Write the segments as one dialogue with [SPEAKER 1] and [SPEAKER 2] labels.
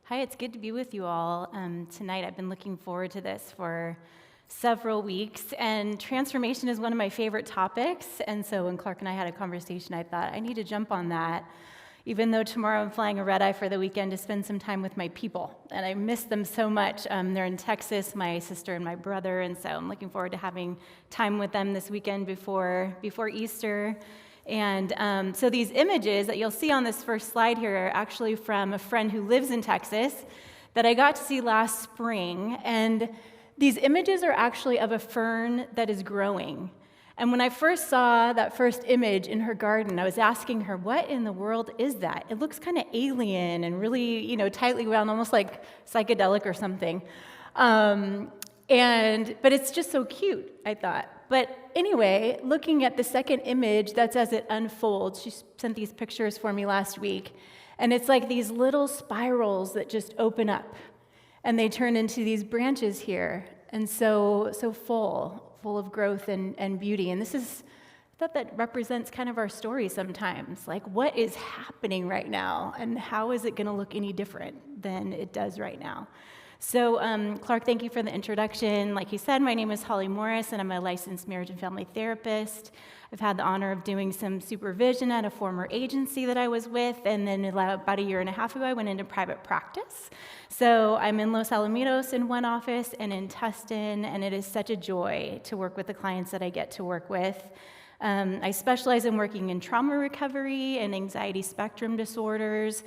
[SPEAKER 1] Hi, it's good to be with you all tonight. I've been looking forward to this for several weeks, and transformation is one of my favorite topics. And so when Clark and I had a conversation, I thought, I need to jump on that, even though tomorrow I'm flying a red-eye for the weekend to spend some time with my people. And I miss them so much. They're in Texas, my sister and my brother, and so I'm looking forward to having time with them this weekend before Easter. And so these images that you'll see on this first slide here are actually from a friend who lives in Texas that I got to see last spring. And these images are actually of a fern that is growing. And when I first saw that first image in her garden, I was asking her, what in the world is that? It looks kind of alien and really, tightly wound, almost like psychedelic or something. But it's just so cute, I thought. But anyway, looking at the second image, that's as it unfolds. She sent these pictures for me last week. And it's like these little spirals that just open up. And they turn into these branches here. And so full of growth and beauty. And I thought that represents kind of our story sometimes. Like, what is happening right now? And how is it going to look any different than it does right now? So, Clark, thank you for the introduction. Like you said, my name is Holly Morris, and I'm a licensed marriage and family therapist. I've had the honor of doing some supervision at a former agency that I was with, and then about a year and a half ago, I went into private practice. So I'm in Los Alamitos in one office and in Tustin, and it is such a joy to work with the clients that I get to work with. I specialize in working in trauma recovery and anxiety spectrum disorders,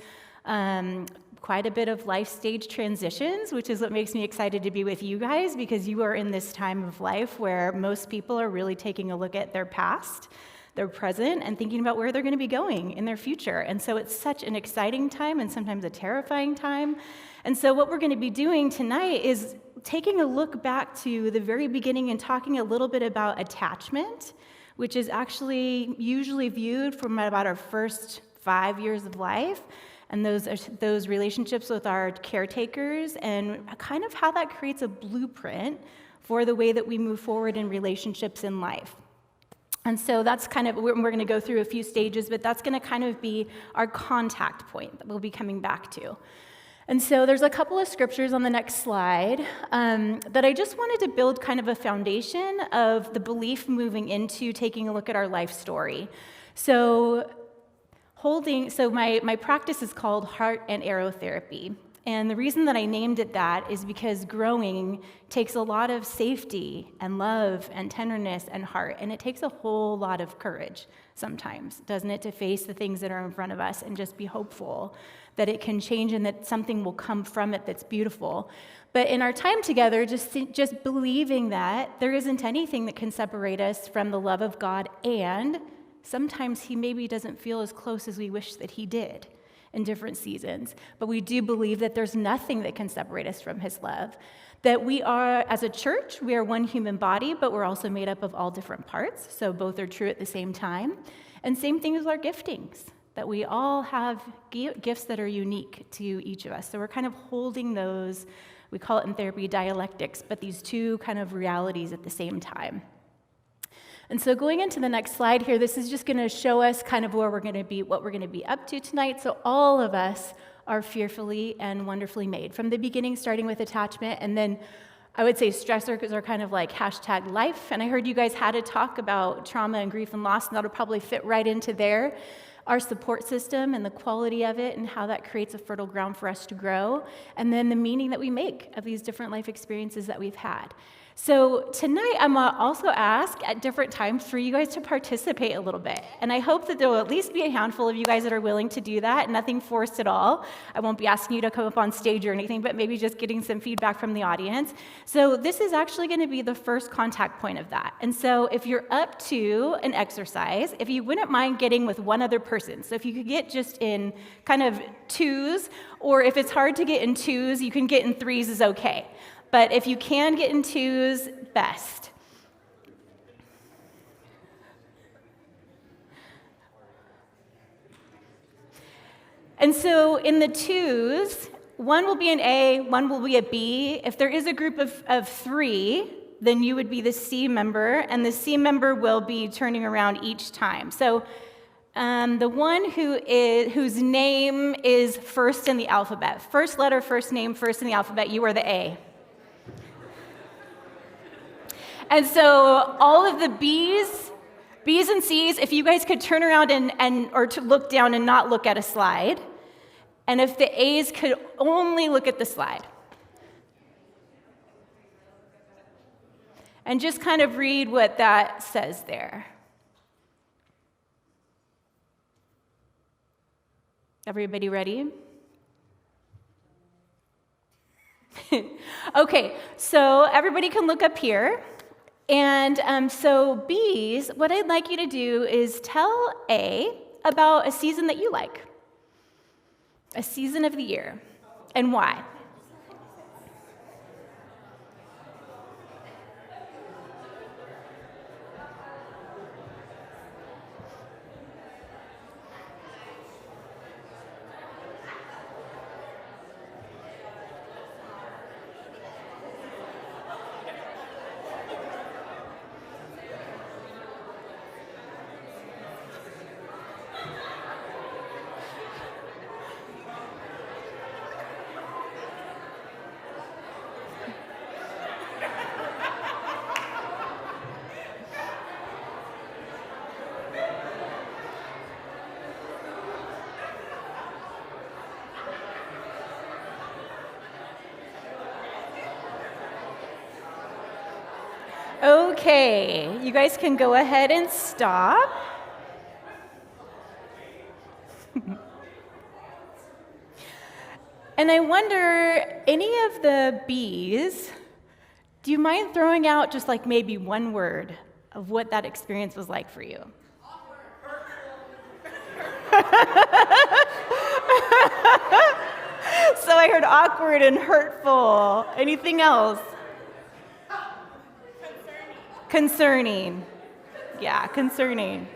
[SPEAKER 1] quite a bit of life stage transitions, which is what makes me excited to be with you guys, because you are in this time of life where most people are really taking a look at their past, their present, and thinking about where they're going to be going in their future. And so it's such an exciting time and sometimes a terrifying time. And so what we're going to be doing tonight is taking a look back to the very beginning and talking a little bit about attachment, which is actually usually viewed from about our first 5 years of life, and those relationships with our caretakers, and kind of how that creates a blueprint for the way that we move forward in relationships in life. And so that's kind of, we're going to go through a few stages, but that's going to kind of be our contact point that we'll be coming back to. And so there's a couple of scriptures on the next slide that I just wanted to build kind of a foundation of the belief moving into taking a look at our life story. So my practice is called Heart and Arrow Therapy. And the reason that I named it that is because growing takes a lot of safety and love and tenderness and heart. And it takes a whole lot of courage sometimes, doesn't it, to face the things that are in front of us and just be hopeful that it can change and that something will come from it that's beautiful. But in our time together, just believing that there isn't anything that can separate us from the love of God, and sometimes he maybe doesn't feel as close as we wish that he did in different seasons. But we do believe that there's nothing that can separate us from his love. That we are, as a church, we are one human body, but we're also made up of all different parts. So both are true at the same time. And same thing with our giftings, that we all have gifts that are unique to each of us. So we're kind of holding those, we call it in therapy dialectics, but these two kind of realities at the same time. And so going into the next slide here, this is just going to show us kind of where we're going to be, what we're going to be up to tonight. So all of us are fearfully and wonderfully made. From the beginning, starting with attachment, and then I would say stressors are kind of like #life. And I heard you guys had a talk about trauma and grief and loss, and that'll probably fit right into there. Our support system and the quality of it and how that creates a fertile ground for us to grow. And then the meaning that we make of these different life experiences that we've had. So tonight, I'm also ask at different times for you guys to participate a little bit. And I hope that there will at least be a handful of you guys that are willing to do that, nothing forced at all. I won't be asking you to come up on stage or anything, but maybe just getting some feedback from the audience. So this is actually going to be the first contact point of that. And so if you're up to an exercise, if you wouldn't mind getting with one other person, so if you could get just in kind of twos, or if it's hard to get in twos, you can get in threes is okay. But if you can get in twos, best. And so in the twos, one will be an A, one will be a B. If there is a group of three, then you would be the C member, and the C member will be turning around each time. So The one whose name is first in the alphabet. First letter, first name, first in the alphabet, you are the A. And so all of the B's and C's, if you guys could turn around or to look down and not look at a slide, and if the A's could only look at the slide. And just kind of read what that says there. Everybody ready? Okay, so everybody can look up here. And so B's, what I'd like you to do is tell A about a season that you like. A season of the year. And why? Okay, you guys can go ahead and stop. And I wonder, any of the B's, do you mind throwing out just like maybe one word of what that experience was like for you? So I heard awkward and hurtful. Anything else? Concerning. Yeah, concerning.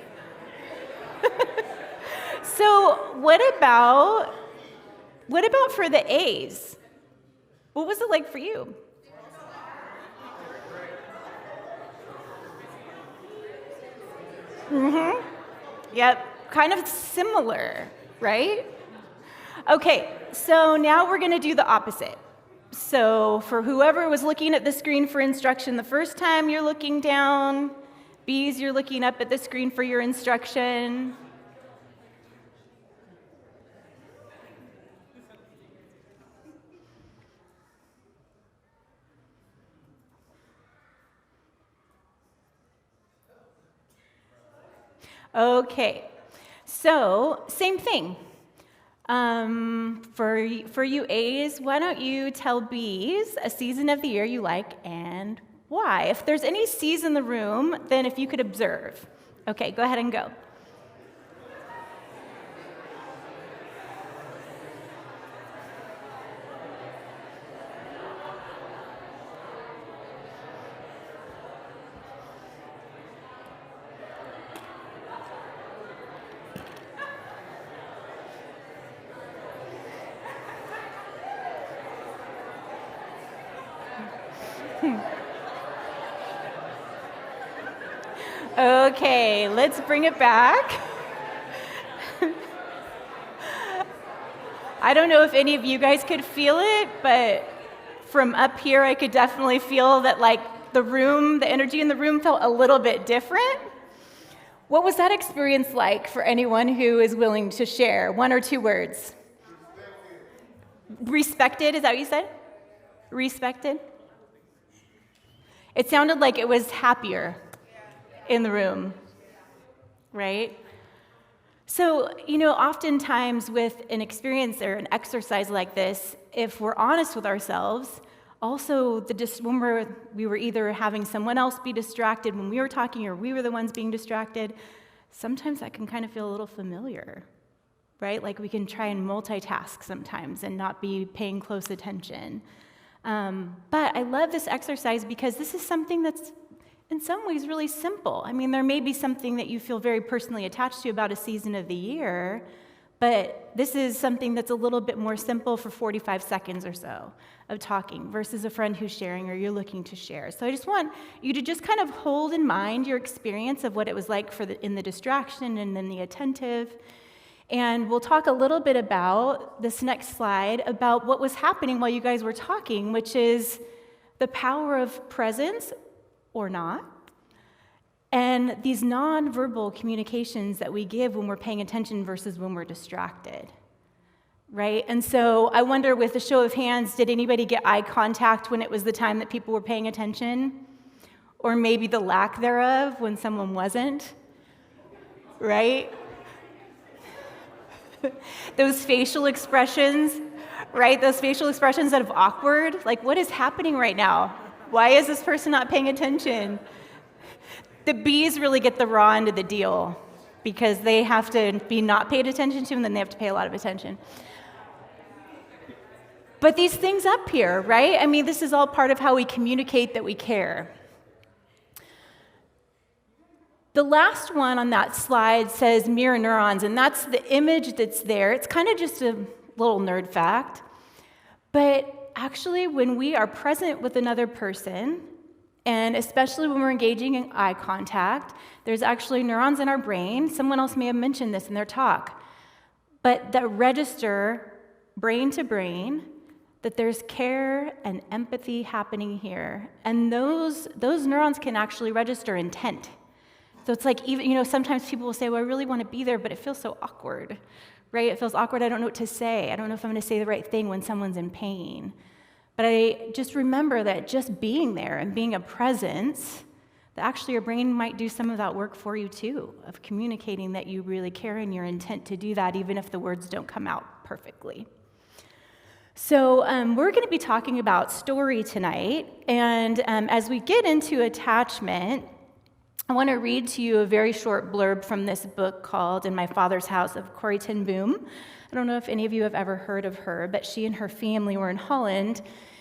[SPEAKER 1] So what about for the A's? What was it like for you? Mm-hmm. Yep, kind of similar, right? Okay, so now we're going to do the opposite. So for whoever was looking at the screen for instruction the first time, you're looking down. B's, you're looking up at the screen for your instruction. Okay, so same thing. For you A's, why don't you tell B's a season of the year you like and why? If there's any C's in the room, then if you could observe. Okay, go ahead and go. Okay, let's bring it back. I don't know if any of you guys could feel it, but from up here I could definitely feel that like the energy in the room felt a little bit different. What was that experience like for anyone who is willing to share? One or two words? Respected, is that what you said? Respected? It sounded like it was happier in the room, right? So, oftentimes with an experience or an exercise like this, if we're honest with ourselves, also when we were either having someone else be distracted when we were talking or we were the ones being distracted, sometimes that can kind of feel a little familiar, right? Like we can try and multitask sometimes and not be paying close attention. But I love this exercise because this is something that's in some ways really simple. I mean, there may be something that you feel very personally attached to about a season of the year, But this is something that's a little bit more simple for 45 seconds or so of talking versus a friend who's sharing or you're looking to share. So I just want you to just kind of hold in mind your experience of what it was like in the distraction and then the attentive. And we'll talk a little bit about this next slide about what was happening while you guys were talking, which is the power of presence or not, and these nonverbal communications that we give when we're paying attention versus when we're distracted, right? And so I wonder, with a show of hands, did anybody get eye contact when it was the time that people were paying attention? Or maybe the lack thereof when someone wasn't, right? Those facial expressions, right? Those facial expressions that are awkward, like, what is happening right now? Why is this person not paying attention? The B's really get the raw end of the deal because they have to be not paid attention to, and then they have to pay a lot of attention. But these things up here, right? I mean, this is all part of how we communicate that we care. The last one on that slide says mirror neurons, and that's the image that's there. It's kind of just a little nerd fact. But actually, when we are present with another person, and especially when we're engaging in eye contact, there's actually neurons in our brain. Someone else may have mentioned this in their talk, but that register brain to brain that there's care and empathy happening here. And those neurons can actually register intent. So it's like, even, sometimes people will say, well, I really want to be there, but it feels so awkward, right? It feels awkward. I don't know what to say. I don't know if I'm going to say the right thing when someone's in pain. But I just remember that just being there and being a presence, that actually your brain might do some of that work for you too, of communicating that you really care and your intent to do that, even if the words don't come out perfectly. So we're going to be talking about story tonight. And as we get into attachment, I want to read to you a very short blurb from this book called In My Father's House of Corrie ten Boom. I don't know if any of you have ever heard of her, but she and her family were in Holland,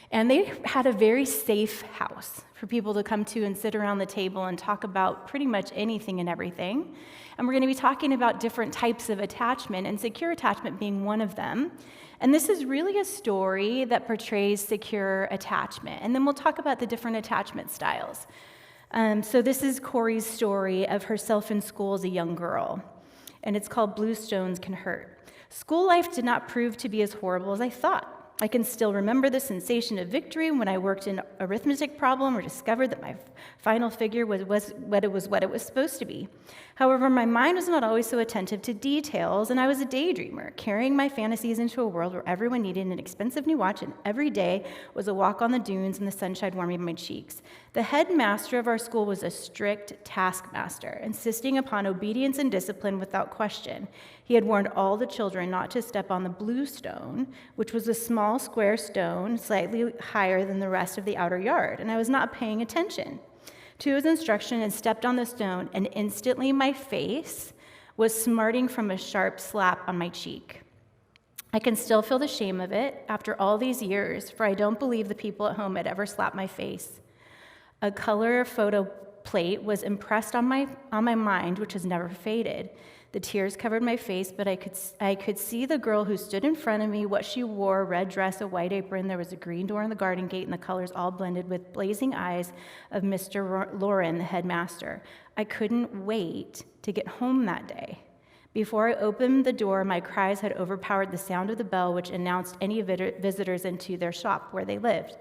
[SPEAKER 1] and they had a very safe house for people to come to and sit around the table and talk about pretty much anything and everything. And we're going to be talking about different types of attachment, and secure attachment being one of them. And this is really a story that portrays secure attachment. And then we'll talk about the different attachment styles. So this is Corrie's story of herself in school as a young girl, and it's called Blue Stones Can Hurt. School life did not prove to be as horrible as I thought. I can still remember the sensation of victory when I worked an arithmetic problem or discovered that my final figure was what it was supposed to be. However, my mind was not always so attentive to details, and I was a daydreamer, carrying my fantasies into a world where everyone needed an expensive new watch, and every day was a walk on the dunes and the sunshine warming my cheeks. The headmaster of our school was a strict taskmaster, insisting upon obedience and discipline without question. He had warned all the children not to step on the blue stone, which was a small square stone slightly higher than the rest of the outer yard, and I was not paying attention to his instruction and stepped on the stone, and instantly my face was smarting from a sharp slap on my cheek. I can still feel the shame of it after all these years, for I don't believe the people at home had ever slapped my face. A color photo plate was impressed on my mind, which has never faded. The tears covered my face, but I could see the girl who stood in front of me, what she wore, a red dress, a white apron. There was a green door in the garden gate, and the colors all blended with blazing eyes of Mr. Lauren, the headmaster. I couldn't wait to get home that day. Before I opened the door, my cries had overpowered the sound of the bell, which announced any visitors into their shop where they lived.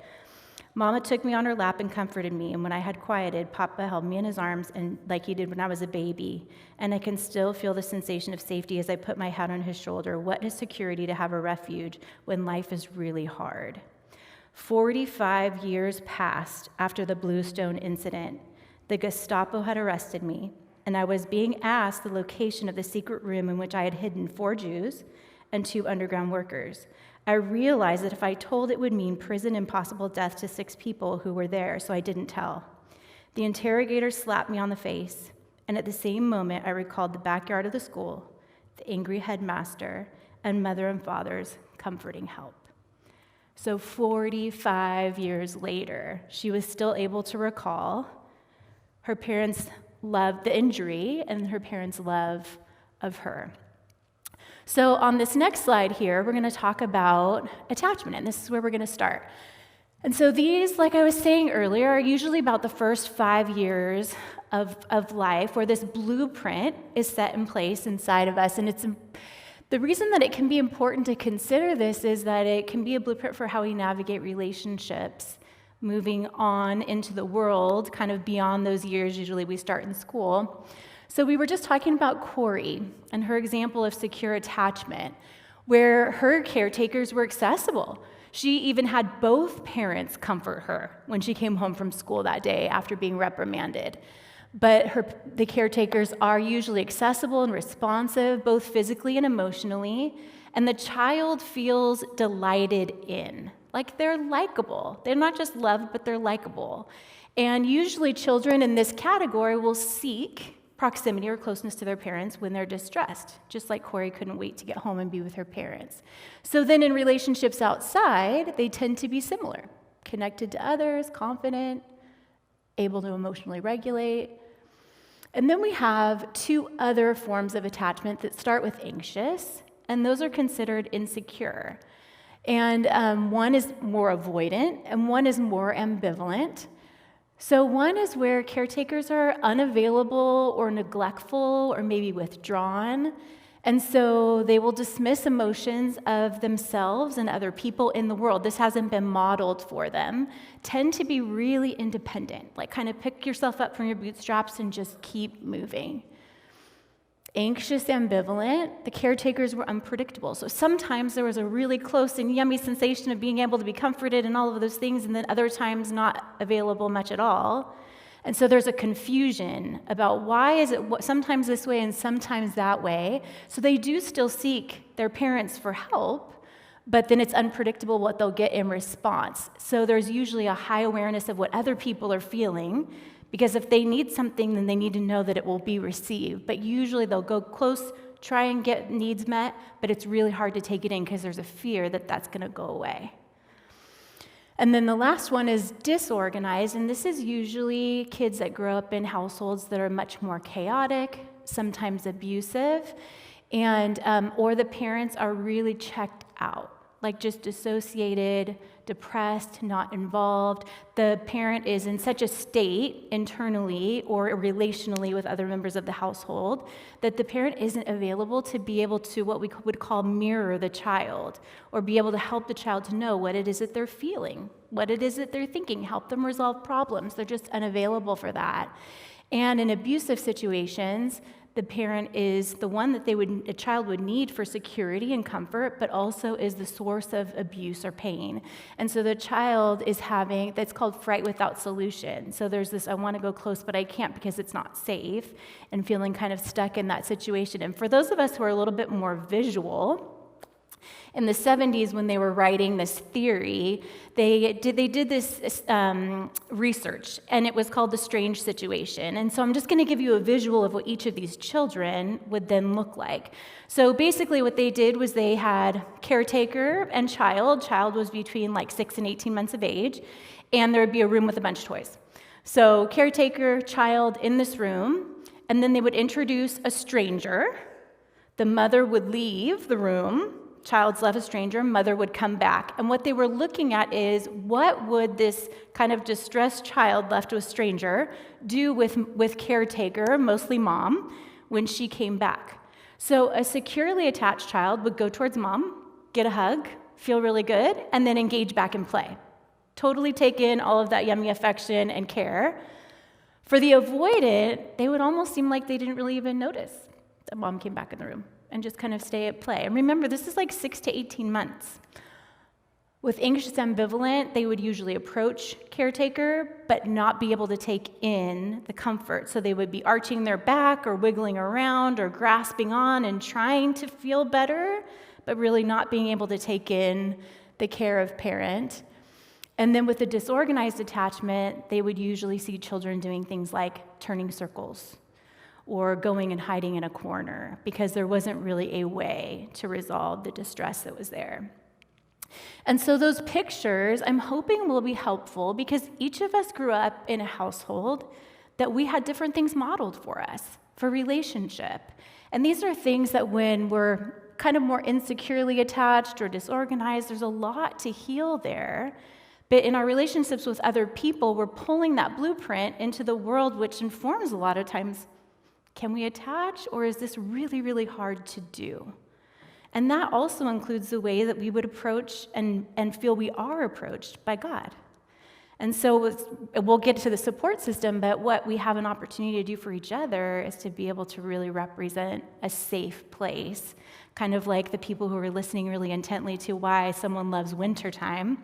[SPEAKER 1] Mama took me on her lap and comforted me, and when I had quieted, Papa held me in his arms and like he did when I was a baby, and I can still feel the sensation of safety as I put my head on his shoulder. What is security to have a refuge when life is really hard? 45 years passed after the Bluestone incident. The Gestapo had arrested me, and I was being asked the location of the secret room in which I had hidden 4 Jews and 2 underground workers. I realized that if I told, it would mean prison and possible death to 6 people who were there, so I didn't tell. The interrogator slapped me on the face, and at the same moment, I recalled the backyard of the school, the angry headmaster, and mother and father's comforting help. So 45 years later, she was still able to recall her parents' love, the injury, and her parents' love of her. So on this next slide here, we're going to talk about attachment, and this is where we're going to start. And so these, like I was saying earlier, are usually about the first 5 years of life where this blueprint is set in place inside of us. And the reason that it can be important to consider this is that it can be a blueprint for how we navigate relationships moving on into the world, kind of beyond those years usually we start in school. So we were just talking about Corey and her example of secure attachment, where her caretakers were accessible. She even had both parents comfort her when she came home from school that day after being reprimanded. But the caretakers are usually accessible and responsive, both physically and emotionally, and the child feels delighted in. Like they're likable. They're not just loved, but they're likable. And usually children in this category will seek proximity or closeness to their parents when they're distressed, just like Corey couldn't wait to get home and be with her parents. So then in relationships outside, they tend to be similar, connected to others, confident, able to emotionally regulate. And then we have 2 other forms of attachment that start with anxious, and those are considered insecure. And one is more avoidant, and one is more ambivalent. So one is where caretakers are unavailable or neglectful or maybe withdrawn, and so they will dismiss emotions of themselves and other people in the world. This hasn't been modeled for them. Tend to be really independent, like kind of pick yourself up from your bootstraps and just keep moving. Anxious, ambivalent, the caretakers were unpredictable. So sometimes there was a really close and yummy sensation of being able to be comforted and all of those things, and then other times not available much at all. And so there's a confusion about why is it sometimes this way and sometimes that way. So they do still seek their parents for help, but then it's unpredictable what they'll get in response. So there's usually a high awareness of what other people are feeling, because if they need something, then they need to know that it will be received. But usually they'll go close, try and get needs met, but it's really hard to take it in because there's a fear that that's going to go away. And then the last one is disorganized, and this is usually kids that grow up in households that are much more chaotic, sometimes abusive, and or the parents are really checked out, like just dissociated, depressed, not involved. The parent is in such a state internally or relationally with other members of the household that the parent isn't available to be able to what we would call mirror the child or be able to help the child to know what it is that they're feeling, what it is that they're thinking, help them resolve problems. They're just unavailable for that. And in abusive situations, the parent is the one that a child would need for security and comfort, but also is the source of abuse or pain. And so the child is having, that's called fright without solution. So there's this, I want to go close, but I can't because it's not safe, and feeling kind of stuck in that situation. And for those of us who are a little bit more visual, in the 70s, when they were writing this theory, they did this research, and it was called the strange situation. And so I'm just going to give you a visual of what each of these children would then look like. So basically what they did was they had caretaker and child. Child was between like 6 and 18 months of age, and there would be a room with a bunch of toys. So caretaker, child in this room, and then they would introduce a stranger. The mother would leave the room. Child's left a stranger, mother would come back. And what they were looking at is what would this kind of distressed child left to a stranger do with caretaker, mostly mom, when she came back. So a securely attached child would go towards mom, get a hug, feel really good, and then engage back in play. Totally take in all of that yummy affection and care. For the avoidant, they would almost seem like they didn't really even notice that mom came back in the room and just kind of stay at play. And remember, this is like 6 to 18 months. With anxious ambivalent, they would usually approach caretaker, but not be able to take in the comfort. So they would be arching their back or wiggling around or grasping on and trying to feel better, but really not being able to take in the care of parent. And then with the disorganized attachment, they would usually see children doing things like turning circles or going and hiding in a corner because there wasn't really a way to resolve the distress that was there. And so those pictures, I'm hoping, will be helpful because each of us grew up in a household that we had different things modeled for us for relationship. And these are things that when we're kind of more insecurely attached or disorganized. There's a lot to heal there. But in our relationships with other people, we're pulling that blueprint into the world, which informs a lot of times, can we attach, or is this really, really hard to do? And that also includes the way that we would approach and feel we are approached by God. And so we'll get to the support system, but what we have an opportunity to do for each other is to be able to really represent a safe place, kind of like the people who are listening really intently to why someone loves wintertime,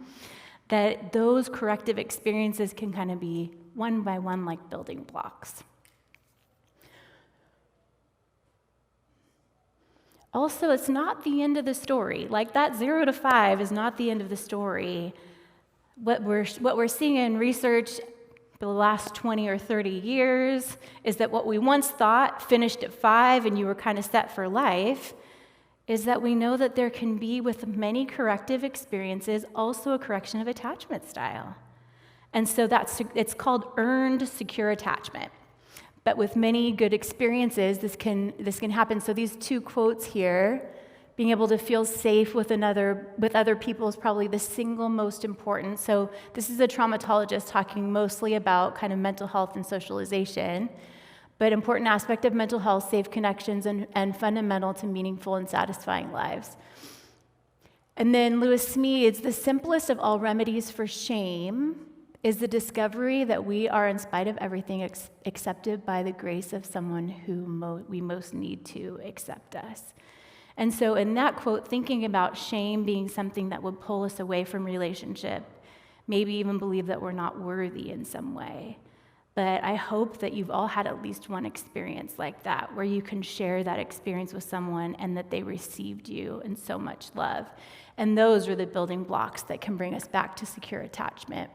[SPEAKER 1] that those corrective experiences can kind of be one by one like building blocks. Also, it's not the end of the story. Like that 0 to 5 is not the end of the story. What we're seeing in research for the last 20 or 30 years is that what we once thought finished at 5 and you were kind of set for life is that we know that there can be, with many corrective experiences, also a correction of attachment style. And so it's called earned secure attachment. But with many good experiences, this can happen. So these 2 quotes here, being able to feel safe with other people is probably the single most important. So this is a traumatologist talking mostly about kind of mental health and socialization, but important aspect of mental health, safe connections, and fundamental to meaningful and satisfying lives. And then Lewis Smedes, the simplest of all remedies for shame is the discovery that we are, in spite of everything, accepted by the grace of someone who we most need to accept us. And so in that quote, thinking about shame being something that would pull us away from relationship, maybe even believe that we're not worthy in some way. But I hope that you've all had at least one experience like that, where you can share that experience with someone and that they received you in so much love. And those are the building blocks that can bring us back to secure attachment.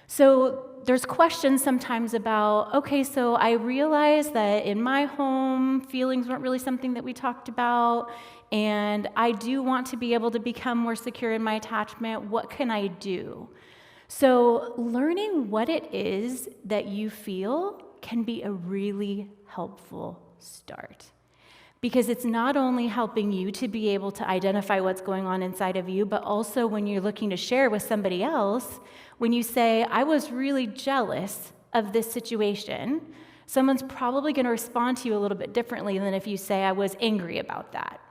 [SPEAKER 1] So there's questions sometimes about, okay, so I realize that in my home, feelings weren't really something that we talked about, and I do want to be able to become more secure in my attachment. What can I do? So learning what it is that you feel can be a really helpful start. Because it's not only helping you to be able to identify what's going on inside of you, but also when you're looking to share with somebody else, when you say, I was really jealous of this situation, someone's probably going to respond to you a little bit differently than if you say, I was angry about that.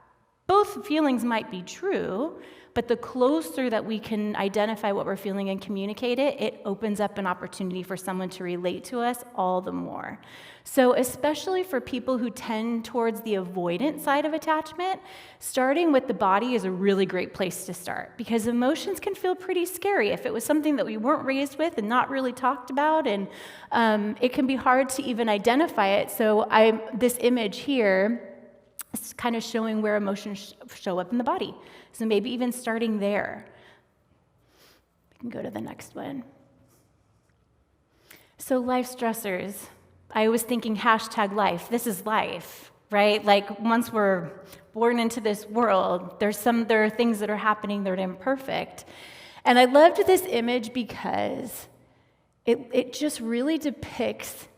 [SPEAKER 1] Both feelings might be true, but the closer that we can identify what we're feeling and communicate it, it opens up an opportunity for someone to relate to us all the more. So especially for people who tend towards the avoidant side of attachment, starting with the body is a really great place to start, because emotions can feel pretty scary if it was something that we weren't raised with and not really talked about, and it can be hard to even identify it. So this image here is kind of showing where emotions show up in the body. So maybe even starting there. We can go to the next one. So life stressors. I was thinking #life. This is life, right? Like once we're born into this world, there are things that are happening that are imperfect. And I loved this image because it just really depicts,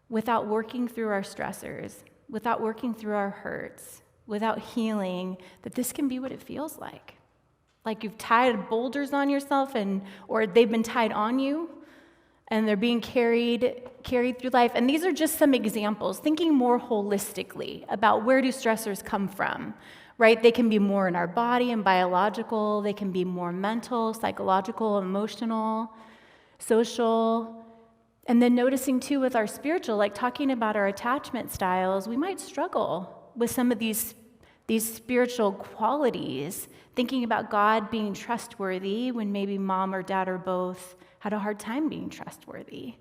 [SPEAKER 1] without working through our stressors, without working through our hurts, without healing, that this can be what it feels like. Like you've tied boulders on yourself, or they've been tied on you, and they're being carried through life. And these are just some examples, thinking more holistically about where do stressors come from, right? They can be more in our body and biological. They can be more mental, psychological, emotional, social. And then noticing too with our spiritual, like talking about our attachment styles, we might struggle with some of these spiritual qualities, thinking about God being trustworthy when maybe mom or dad or both had a hard time being trustworthy.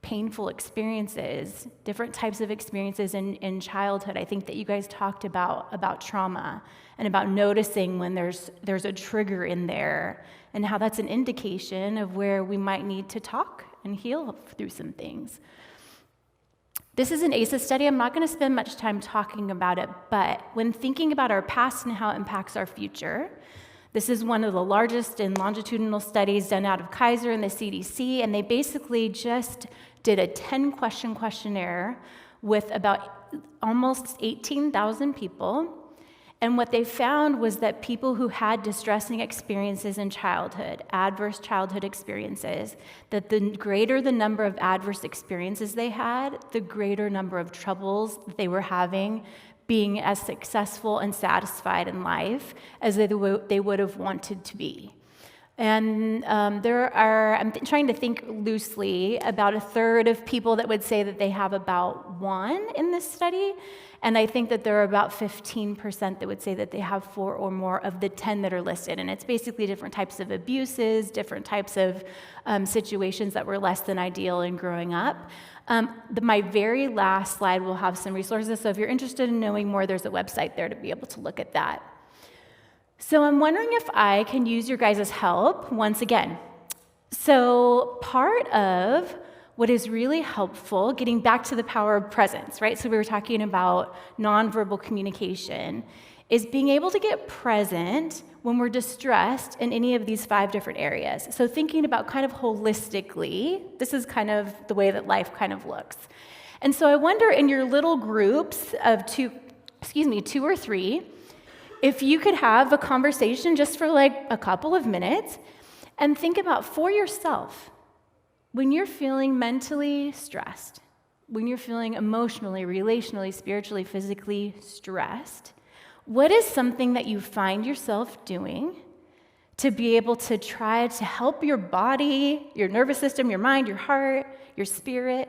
[SPEAKER 1] Painful experiences, different types of experiences in childhood. I think that you guys talked about trauma and about noticing when there's a trigger in there and how that's an indication of where we might need to talk and heal through some things. This is an ACEs study. I'm not going to spend much time talking about it, but when thinking about our past and how it impacts our future, this is one of the largest and longitudinal studies done out of Kaiser and the CDC, and they basically just did a 10-question questionnaire with about almost 18,000 people, And what they found was that people who had distressing experiences in childhood, adverse childhood experiences, that the greater the number of adverse experiences they had, the greater number of troubles they were having being as successful and satisfied in life as they would have wanted to be. And I'm trying to think loosely, about a third of people that would say that they have about one in this study. And I think that there are about 15% that would say that they have 4 or more of the 10 that are listed. And it's basically different types of abuses, different types of situations that were less than ideal in growing up. My very last slide will have some resources. So if you're interested in knowing more, there's a website there to be able to look at that. So I'm wondering if I can use your guys' help once again. So part of what is really helpful, getting back to the power of presence, right? So we were talking about nonverbal communication, is being able to get present when we're distressed in any of these 5 different areas. So thinking about kind of holistically, this is kind of the way that life kind of looks. And so I wonder in your little groups of 2 or 3, if you could have a conversation just for like a couple of minutes and think about for yourself, when you're feeling mentally stressed, when you're feeling emotionally, relationally, spiritually, physically stressed, what is something that you find yourself doing to be able to try to help your body, your nervous system, your mind, your heart, your spirit,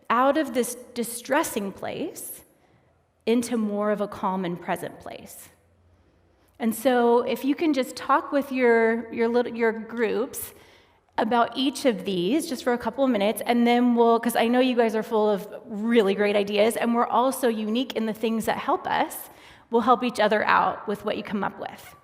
[SPEAKER 1] out of this distressing place into more of a calm and present place? And so if you can just talk with your groups about each of these just for a couple of minutes, and then because I know you guys are full of really great ideas, and we're also unique in the things that help us, we'll help each other out with what you come up with.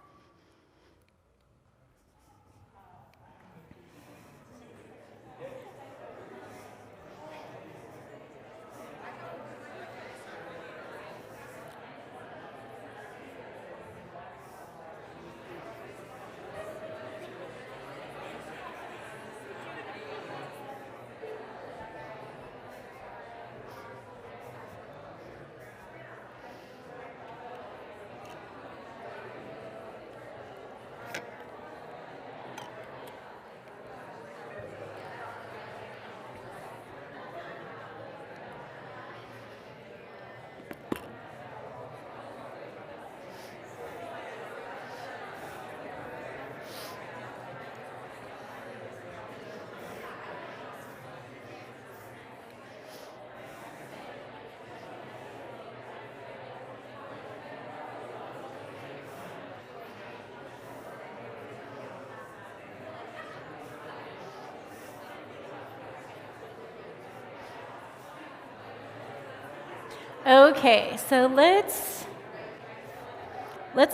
[SPEAKER 1] Okay, so let's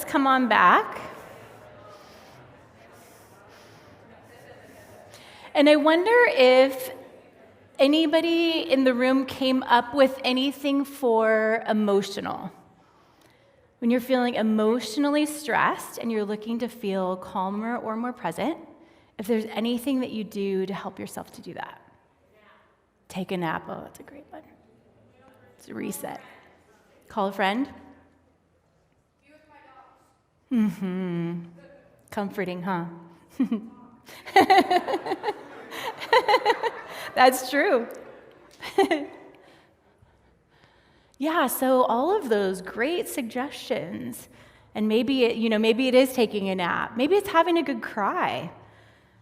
[SPEAKER 1] come on back. And I wonder if anybody in the room came up with anything for emotional. When you're feeling emotionally stressed and you're looking to feel calmer or more present, if there's anything that you do to help yourself to do that. Take a nap. Oh, that's a great one. It's a reset. Call a friend. Be with my dogs. Mm-hmm. Comforting, huh? That's true. Yeah, so all of those great suggestions. And maybe it is taking a nap. Maybe it's having a good cry.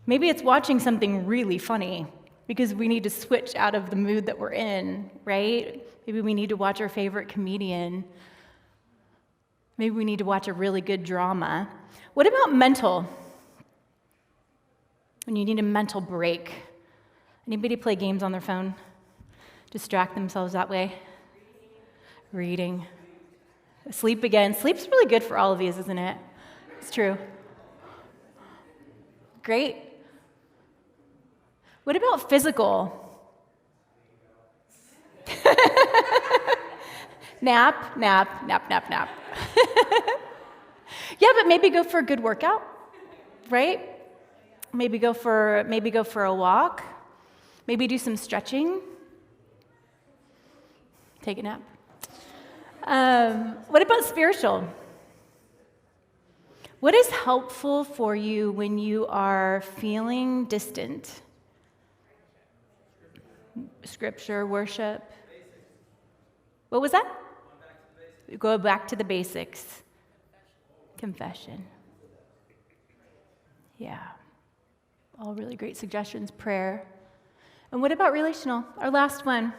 [SPEAKER 1] Maybe it's watching something really funny because we need to switch out of the mood that we're in, right? Maybe we need to watch our favorite comedian. Maybe we need to watch a really good drama. What about mental? When you need a mental break. Anybody play games on their phone? Distract themselves that way? Reading. Sleep again. Sleep's really good for all of these, isn't it? It's true. Great. What about physical? Nap. Yeah, but maybe go for a good workout, right? Maybe go for a walk. Maybe do some stretching. Take a nap. What about spiritual? What is helpful for you when you are feeling distant? Scripture, worship. What was that? Go back to the basics. Confession. Yeah. All really great suggestions. Prayer. And what about relational? Our last one.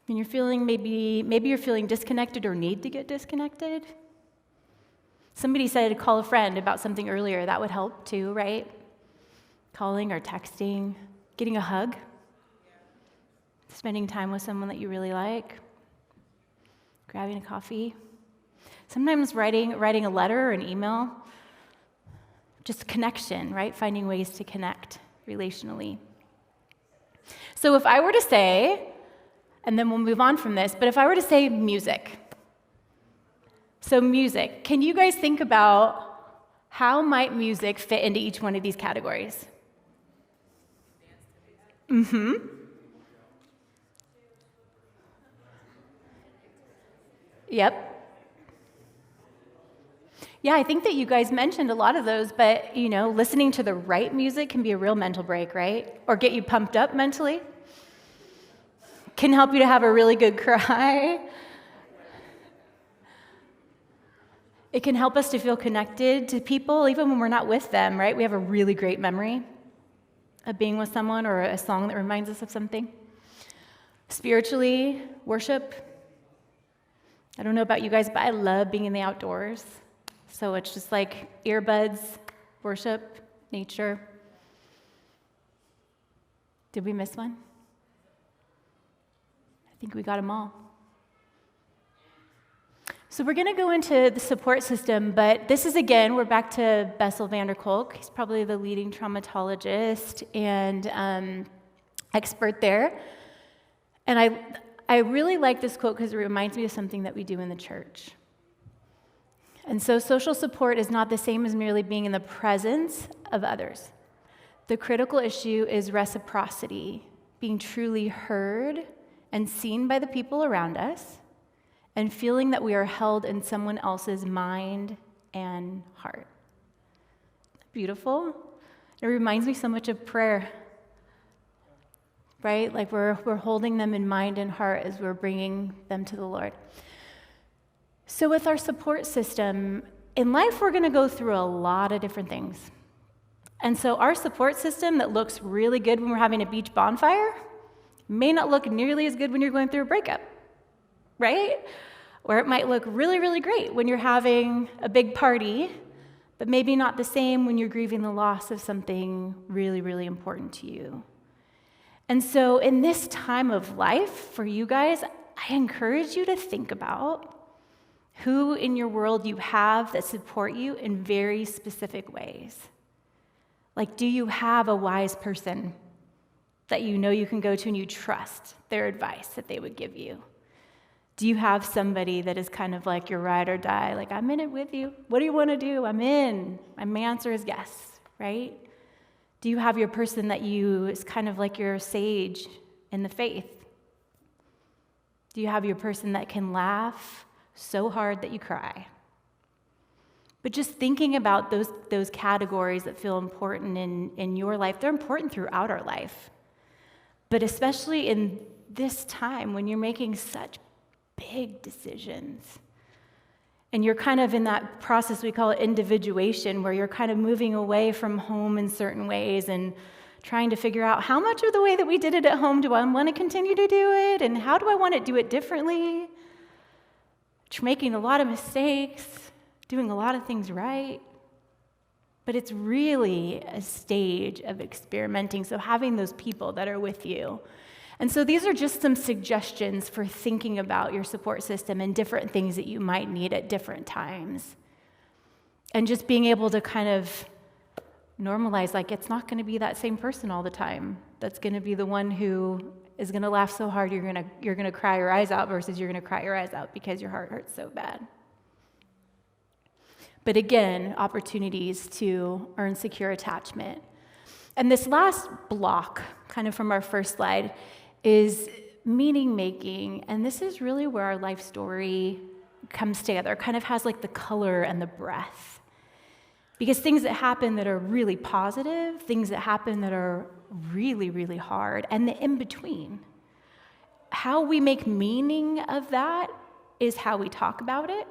[SPEAKER 1] When you're feeling maybe you're feeling disconnected or need to get disconnected. Somebody said call a friend about something earlier. That would help too, right? Calling or texting, getting a hug, spending time with someone that you really like, grabbing a coffee. Sometimes writing a letter or an email. Just connection, right? Finding ways to connect relationally. So if I were to say, and then we'll move on from this, but if I were to say music. So music, can you guys think about how might music fit into each one of these categories? Yep. Yeah, I think that you guys mentioned a lot of those, but listening to the right music can be a real mental break, right? Or get you pumped up mentally. Can help you to have a really good cry. It can help us to feel connected to people even when we're not with them, right? We have a really great memory of being with someone or a song that reminds us of something. Spiritually, worship. I don't know about you guys, but I love being in the outdoors. So it's just like earbuds, worship, nature. Did we miss one? I think we got them all. So we're going to go into the support system, but this is, again, we're back to Bessel van der Kolk. He's probably the leading traumatologist and expert there. And I really like this quote because it reminds me of something that we do in the church. And so social support is not the same as merely being in the presence of others. The critical issue is reciprocity, being truly heard and seen by the people around us, and feeling that we are held in someone else's mind and heart. Beautiful. It reminds me so much of prayer, right? Like we're holding them in mind and heart as we're bringing them to the Lord. So with our support system, in life we're going to go through a lot of different things. And so our support system that looks really good when we're having a beach bonfire may not look nearly as good when you're going through a breakup, right? Or it might look really, really great when you're having a big party, but maybe not the same when you're grieving the loss of something really, really important to you. And so in this time of life for you guys, I encourage you to think about who in your world you have that support you in very specific ways. Like, do you have a wise person that you know you can go to and you trust their advice that they would give you? Do you have somebody that is kind of like your ride or die, like, I'm in it with you. What do you want to do? I'm in. My answer is yes, right? Do you have your person that is kind of like your sage in the faith? Do you have your person that can laugh so hard that you cry? But just thinking about those categories that feel important in your life, they're important throughout our life. But especially in this time when you're making such big decisions. And you're kind of in that process we call it individuation, where you're kind of moving away from home in certain ways and trying to figure out how much of the way that we did it at home do I want to continue to do it, and how do I want to do it differently? Making a lot of mistakes, doing a lot of things right. But it's really a stage of experimenting, so having those people that are with you. And so these are just some suggestions for thinking about your support system and different things that you might need at different times. And just being able to kind of normalize, like, it's not going to be that same person all the time that's going to be the one who is going to laugh so hard you're going to cry your eyes out versus you're going to cry your eyes out because your heart hurts so bad. But again, opportunities to earn secure attachment. And this last block, kind of from our first slide, is meaning making. And this is really where our life story comes together, kind of has like the color and the breath. Because things that happen that are really positive, things that happen that are really, really hard, and the in-between. How we make meaning of that is how we talk about it.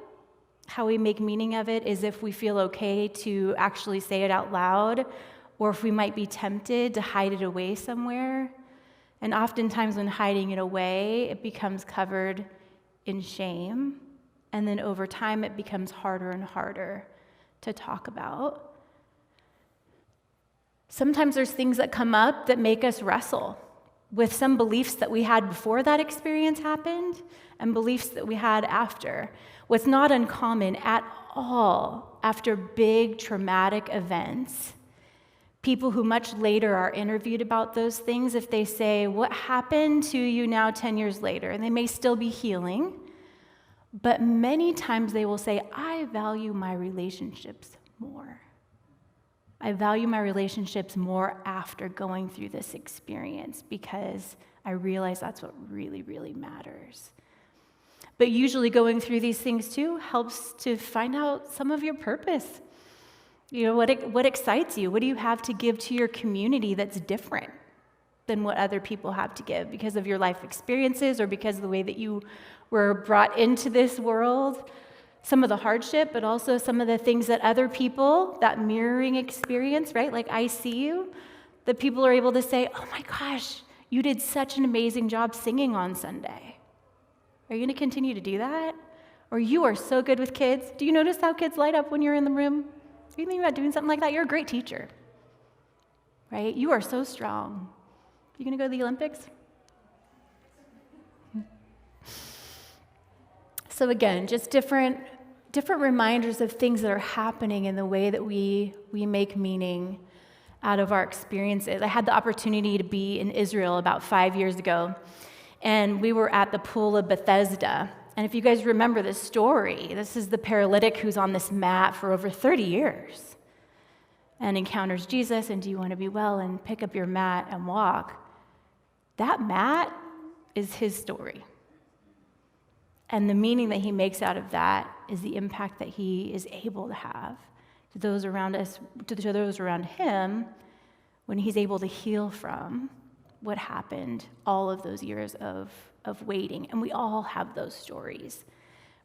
[SPEAKER 1] How we make meaning of it is if we feel okay to actually say it out loud, or if we might be tempted to hide it away somewhere. And oftentimes when hiding it away, it becomes covered in shame. And then over time, it becomes harder and harder to talk about. Sometimes there's things that come up that make us wrestle with some beliefs that we had before that experience happened and beliefs that we had after. What's not uncommon at all after big traumatic events, people who much later are interviewed about those things, if they say, what happened to you now 10 years later? And they may still be healing, but many times they will say, I value my relationships more. I value my relationships more after going through this experience because I realize that's what really, really matters. But usually going through these things too helps to find out some of your purpose. You know, what excites you? What do you have to give to your community that's different than what other people have to give because of your life experiences or because of the way that you were brought into this world? Some of the hardship, but also some of the things that other people, that mirroring experience, right? Like I see you, that people are able to say, oh my gosh, you did such an amazing job singing on Sunday. Are you going to continue to do that? Or you are so good with kids. Do you notice how kids light up when you're in the room? Are you thinking about doing something like that? You're a great teacher, right? You are so strong. You going to go to the Olympics? So again, just different reminders of things that are happening in the way that we make meaning out of our experiences. I had the opportunity to be in Israel about 5 years ago, and we were at the Pool of Bethesda. And if you guys remember this story, this is the paralytic who's on this mat for over 30 years and encounters Jesus, and do you want to be well, and pick up your mat and walk. That mat is his story. And the meaning that he makes out of that is the impact that he is able to have to those around us, to those around him, when he's able to heal from what happened all of those years of waiting. And we all have those stories,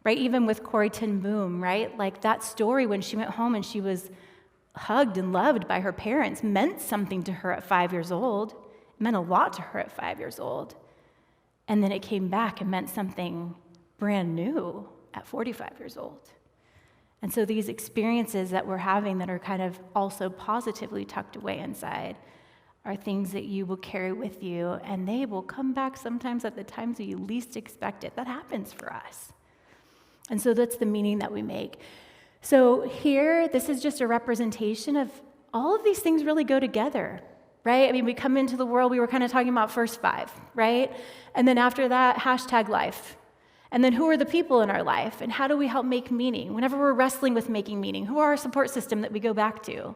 [SPEAKER 1] right? Even with Corrie ten Boom, right? Like that story when she went home and she was hugged and loved by her parents meant something to her at 5 years old. It meant a lot to her at 5 years old. And then it came back and meant something brand new at 45 years old. And so these experiences that we're having that are kind of also positively tucked away inside are things that you will carry with you, and they will come back sometimes at the times that you least expect it. That happens for us. And so that's the meaning that we make. So here, this is just a representation of all of these things really go together, right? I mean, we come into the world, we were kind of talking about first 5, right? And then after that, #life. And then who are the people in our life, and how do we help make meaning? Whenever we're wrestling with making meaning, who are our support system that we go back to?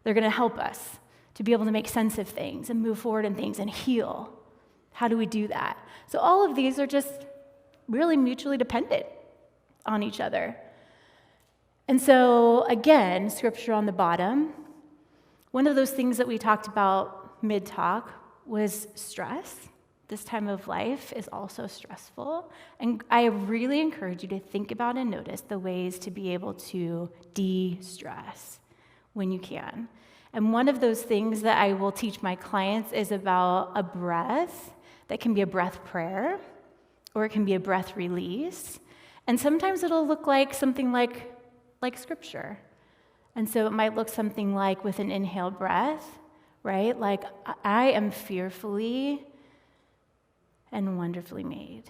[SPEAKER 1] They're going to help us to be able to make sense of things and move forward in things and heal. How do we do that? So all of these are just really mutually dependent on each other. And so again, scripture on the bottom, one of those things that we talked about mid-talk was stress. This time of life is also stressful. And I really encourage you to think about and notice the ways to be able to de-stress when you can. And one of those things that I will teach my clients is about a breath that can be a breath prayer, or it can be a breath release. And sometimes it'll look like something like scripture. And so it might look something like with an inhaled breath, right? Like, I am fearfully and wonderfully made.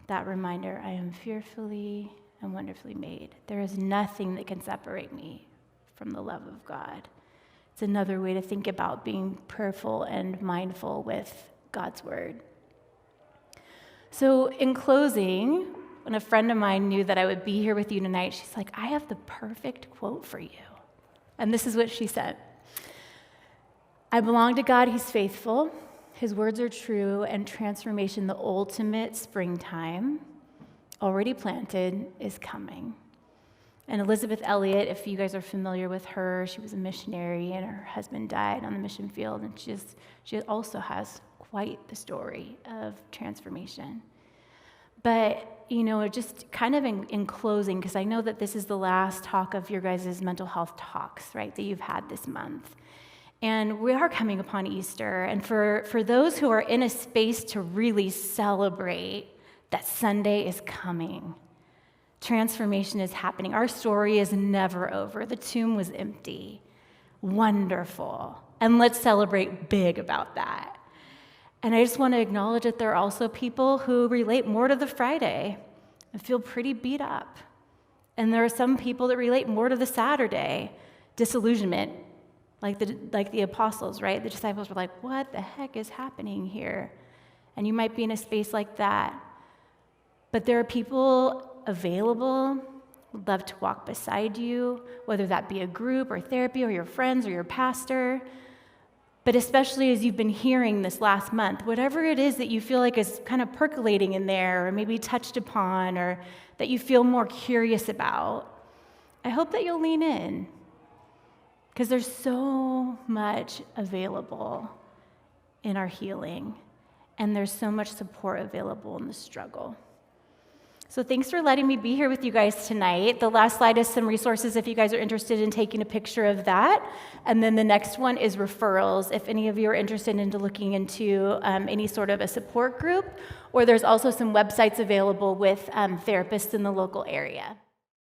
[SPEAKER 1] That reminder, I am fearfully and wonderfully made. There is nothing that can separate me from the love of God. It's another way to think about being prayerful and mindful with God's word. So in closing, when a friend of mine knew that I would be here with you tonight, she's like, I have the perfect quote for you. And this is what she said. I belong to God, he's faithful. His words are true, and transformation, the ultimate springtime, already planted is coming. And Elizabeth Elliot, if you guys are familiar with her, she was a missionary and her husband died on the mission field, and she also has quite the story of transformation. But, just kind of in closing, because I know that this is the last talk of your guys' mental health talks, right, that you've had this month. And we are coming upon Easter, and for those who are in a space to really celebrate that Sunday is coming, transformation is happening. Our story is never over. The tomb was empty. Wonderful. And let's celebrate big about that. And I just want to acknowledge that there are also people who relate more to the Friday and feel pretty beat up. And there are some people that relate more to the Saturday, disillusionment, like the apostles, right? The disciples were like, what the heck is happening here? And you might be in a space like that. But there are people available, would love to walk beside you, whether that be a group or therapy or your friends or your pastor. But especially as you've been hearing this last month, whatever it is that you feel like is kind of percolating in there or maybe touched upon or that you feel more curious about, I hope that you'll lean in, because there's so much available in our healing, and there's so much support available in the struggle. So thanks for letting me be here with you guys tonight. The last slide is some resources if you guys are interested in taking a picture of that. And then the next one is referrals, if any of you are interested in looking into any sort of a support group. Or there's also some websites available with therapists in the local area.